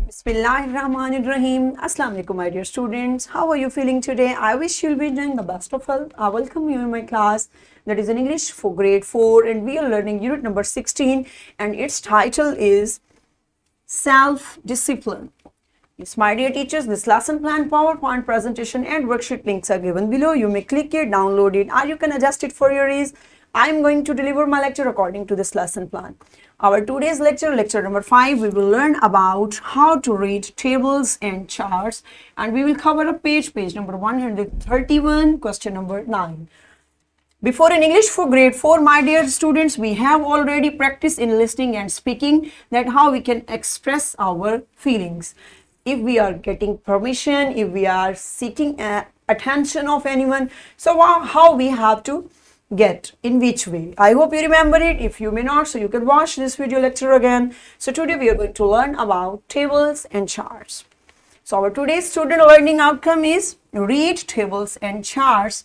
Bismillahirrahmanirrahim. Assalamu alaikum, my dear students. How are you feeling today? I wish you'll be doing the best of health. I welcome you in my class that is in English for grade 4, and we are learning unit number 16, and its title is Self-Discipline. Yes, my dear teachers, this lesson plan, PowerPoint presentation and worksheet links are given below. You may click it, download it, or you can adjust it for your ease. I am going to deliver my lecture according to this lesson plan. Our today's lecture, lecture number 5, we will learn about how to read tables and charts, and we will cover a page number 131, question number 9. Before in English for grade 4, my dear students, we have already practiced in listening and speaking that how we can express our feelings. If we are getting permission, if we are seeking attention of anyone, so how we have to get, in which way. I hope you remember it. If you may not, so you can watch this video lecture again. So today we are going to learn about tables and charts. So our today's student learning outcome is read tables and charts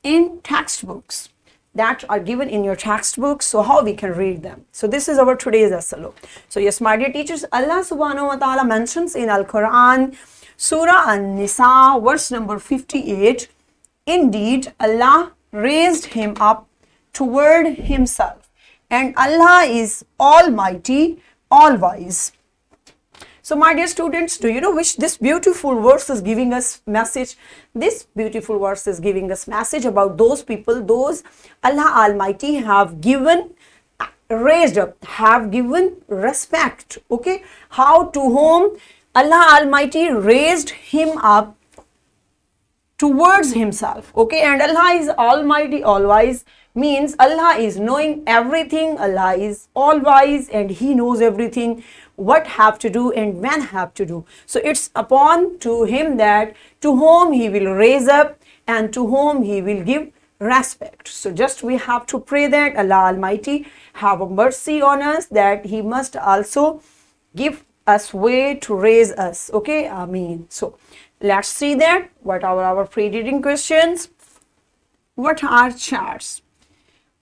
in textbooks that are given in your textbooks, so how we can read them. So this is our today's SLO. So yes, my dear teachers, Allah subhanahu wa ta'ala mentions in Al-Quran, Surah An-Nisa, verse number 58, indeed Allah raised him up toward himself, and Allah is almighty, all-wise. So my dear students, do you know which this beautiful verse is giving us message? This beautiful verse is giving us message about those people, those Allah Almighty have given, raised up, have given respect. Okay, how, to whom Allah Almighty raised him up towards himself. Okay, and Allah is almighty, all-wise means Allah is knowing everything. Allah is all-wise and he knows everything, what have to do and when have to do. So it's upon to him that to whom he will raise up and to whom he will give respect. So just we have to pray that Allah Almighty have a mercy on us, that he must also give us way to raise us. Okay, Ameen. So let's see that what are our pre-reading questions. What are charts?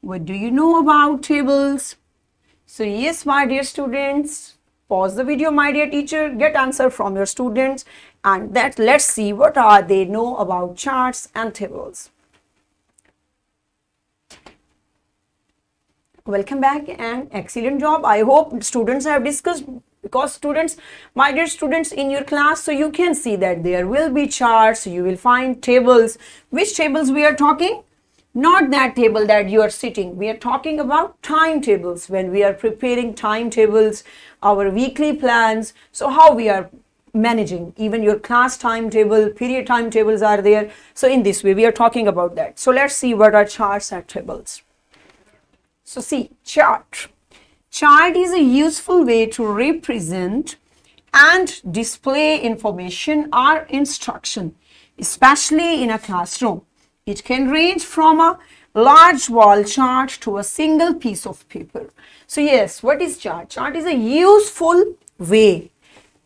What do you know about tables? So yes, my dear students, pause the video, my dear teacher, get answer from your students, and that let's see what are they know about charts and tables. Welcome back and excellent job. I hope students have discussed, because students, my dear students, in your class, so you can see that there will be charts, you will find tables. Which tables we are talking? Not that table that you are sitting. We are talking about timetables. When we are preparing timetables, our weekly plans, so how we are managing, even your class timetable, period timetables are there. So in this way, we are talking about that. So let's see what are charts and tables. So see, chart. Chart is a useful way to represent and display information or instruction, especially in a classroom. It can range from a large wall chart to a single piece of paper. So yes, what is chart? Chart is a useful way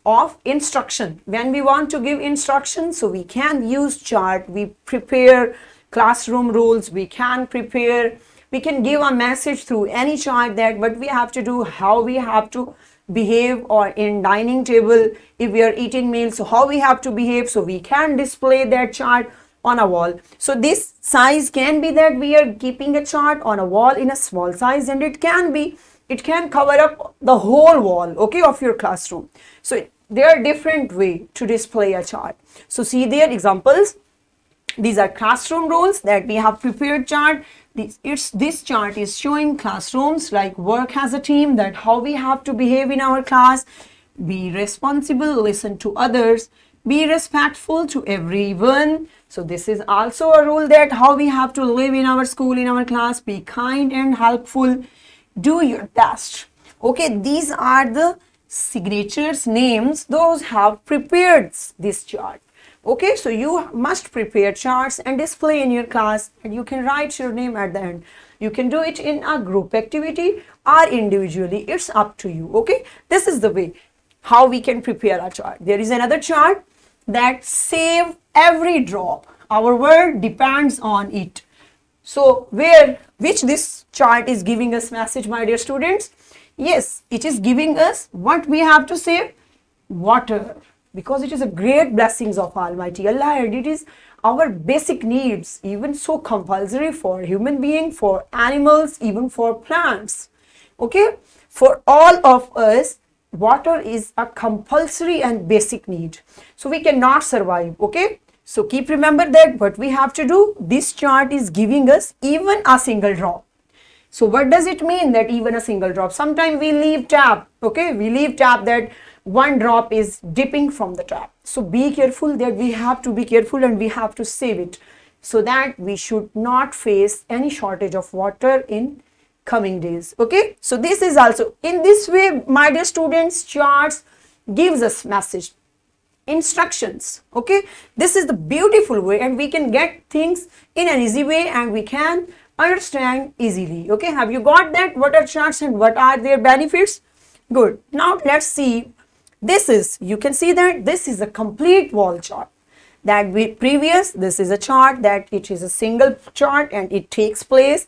of instruction. When we want to give instruction, so we can use chart. We prepare classroom rules, we can prepare, we can give a message through any chart, that what we have to do, how we have to behave, or in dining table, if we are eating meals, so how we have to behave, so we can display that chart on a wall. So this size can be that we are keeping a chart on a wall in a small size, and it can cover up the whole wall, okay, of your classroom. So there are different way to display a chart. So see their examples. These are classroom rules that we have prepared chart. This chart is showing classrooms like work as a team, that how we have to behave in our class, be responsible, listen to others, be respectful to everyone. So this is also a rule that how we have to live in our school, in our class, be kind and helpful, do your best. Okay, these are the signatures, names, those have prepared this chart. Okay, so you must prepare charts and display in your class, and you can write your name at the end. You can do it in a group activity or individually, it's up to you. Okay, this is the way how we can prepare a chart. There is another chart that save every drop. Our word depends on it. So which this chart is giving us message, my dear students? Yes, it is giving us what we have to save. water, because it is a great blessings of Almighty Allah, and it is our basic needs, even so compulsory for human being, for animals, even for plants. Okay, for all of us, water is a compulsory and basic need, so we cannot survive. Okay, so keep remember that what we have to do. This chart is giving us even a single drop. So what does it mean that even a single drop? Sometimes we leave tap, okay, we leave tap that one drop is dipping from the tap. So be careful, that we have to be careful and we have to save it, so that we should not face any shortage of water in coming days. Okay, so this is also in this way, my dear students, charts gives us message, instructions. Okay, this is the beautiful way, and we can get things in an easy way and we can understand easily. Okay, have you got that? What are charts and what are their benefits? Good. Now let's see. This is, you can see that this is a complete wall chart. That we previous, this is a chart that it is a single chart and it takes place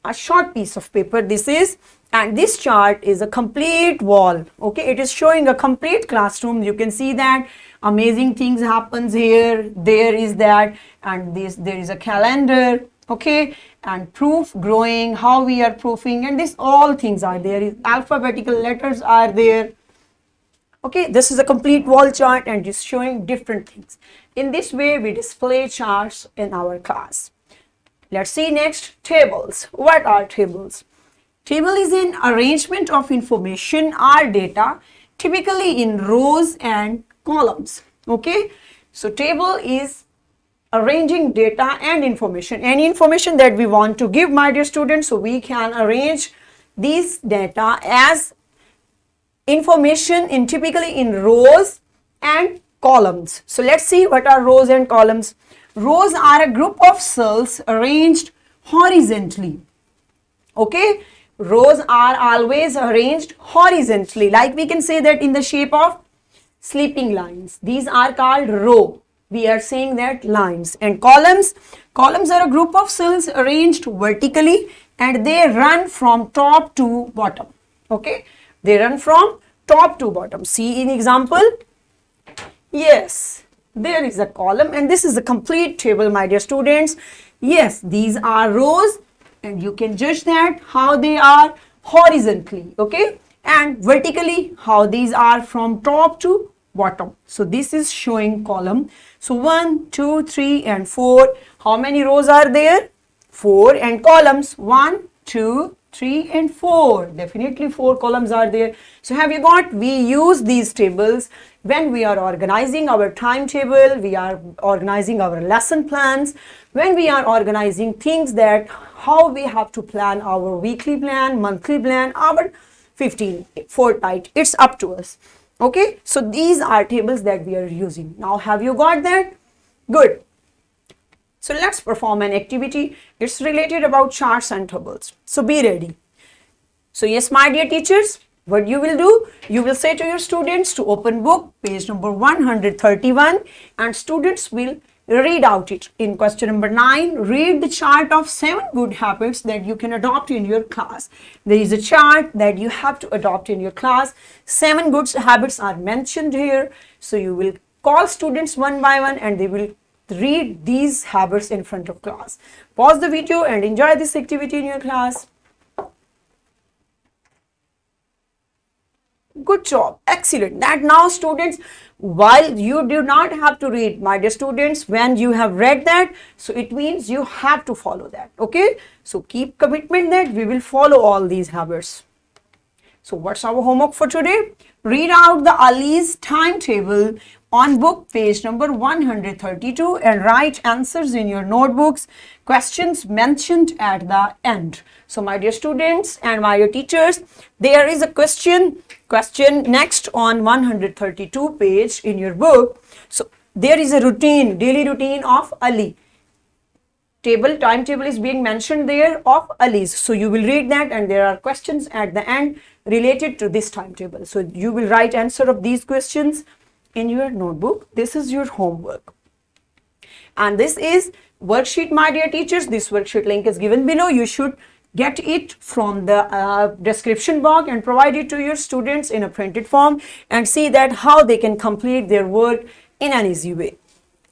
a short piece of paper. This is, and this chart is a complete wall. Okay, it is showing a complete classroom. You can see that amazing things happens here. There is that, and this, there is a calendar. Okay, and proof growing, how we are proofing, and this all things are there. Alphabetical letters are there. Okay, this is a complete wall chart and it's showing different things. In this way, we display charts in our class. Let's see next, tables. What are tables? Table is an arrangement of information or data, typically in rows and columns. Okay, so table is arranging data and information, any information that we want to give, my dear students. So we can arrange these data as information in typically in rows and columns. So let's see what are rows and columns. Rows are a group of cells arranged horizontally. Okay, rows are always arranged horizontally, like we can say that in the shape of sleeping lines. These are called row. We are saying that lines. And columns are a group of cells arranged vertically and they run from top to bottom. Okay, they run from top to bottom. See in example, yes, there is a column and this is a complete table, my dear students. Yes, these are rows and you can judge that how they are horizontally, okay, and vertically how these are from top to bottom. So this is showing column. So 1, 2, 3 and 4. How many rows are there? 4. And columns 1, 2, 3 and 4. Definitely 4 columns are there. So have you got, we use these tables when we are organizing our timetable, we are organizing our lesson plans, when we are organizing things that how we have to plan our weekly plan, monthly plan, our 15 fortnight, it's up to us. Okay, so these are tables that we are using. Now have you got that? Good. So let's perform an activity. It's related about charts and tables. So be ready. So yes, my dear teachers, what you will do, you will say to your students to open book, page number 131, and students will read out it. In question number 9, read the chart of 7 good habits that you can adopt in your class. There is a chart that you have to adopt in your class. 7 good habits are mentioned here. So you will call students one by one and they will read these habits in front of class. Pause the video and enjoy this activity in your class. Good job. Excellent. That now students, while you do not have to read, my dear students, when you have read that, so it means you have to follow that. Okay. So keep commitment that we will follow all these habits. So what's our homework for today? Read out the Ali's timetable on book page number 132 and write answers in your notebooks, questions mentioned at the end. So my dear students and my dear teachers, there is a question next on 132 page in your book. So there is a routine, daily routine of Ali. Timetable is being mentioned there of Ali's. So you will read that and there are questions at the end related to this timetable. So you will write answer of these questions in your notebook. This is your homework. And this is worksheet, my dear teachers. This worksheet link is given below. You should get it from the description box and provide it to your students in a printed form and see that how they can complete their work in an easy way.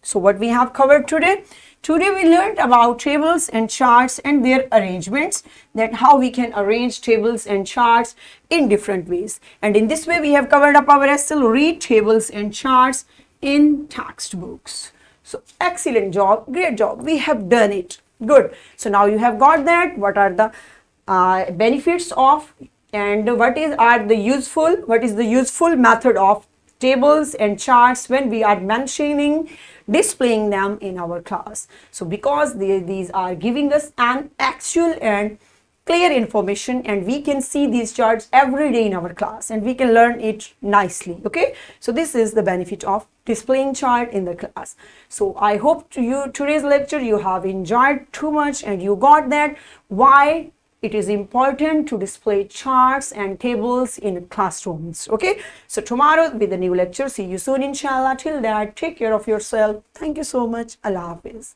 So what we have covered today? Today we learned about tables and charts and their arrangements, that how we can arrange tables and charts in different ways. And in this way we have covered up our SL read tables and charts in textbooks. So excellent job, great job, we have done it. Good. So now you have got that what are the benefits of and what is the useful method of tables and charts when we are displaying them in our class. So because these are giving us an actual and clear information, and we can see these charts every day in our class and we can learn it nicely. Okay, so this is the benefit of displaying chart in the class. So I hope today's lecture you have enjoyed too much and you got that why it is important to display charts and tables in classrooms. Okay, so tomorrow with a new lecture. See you soon inshallah. Till that, take care of yourself. Thank you so much. Allah Hafiz.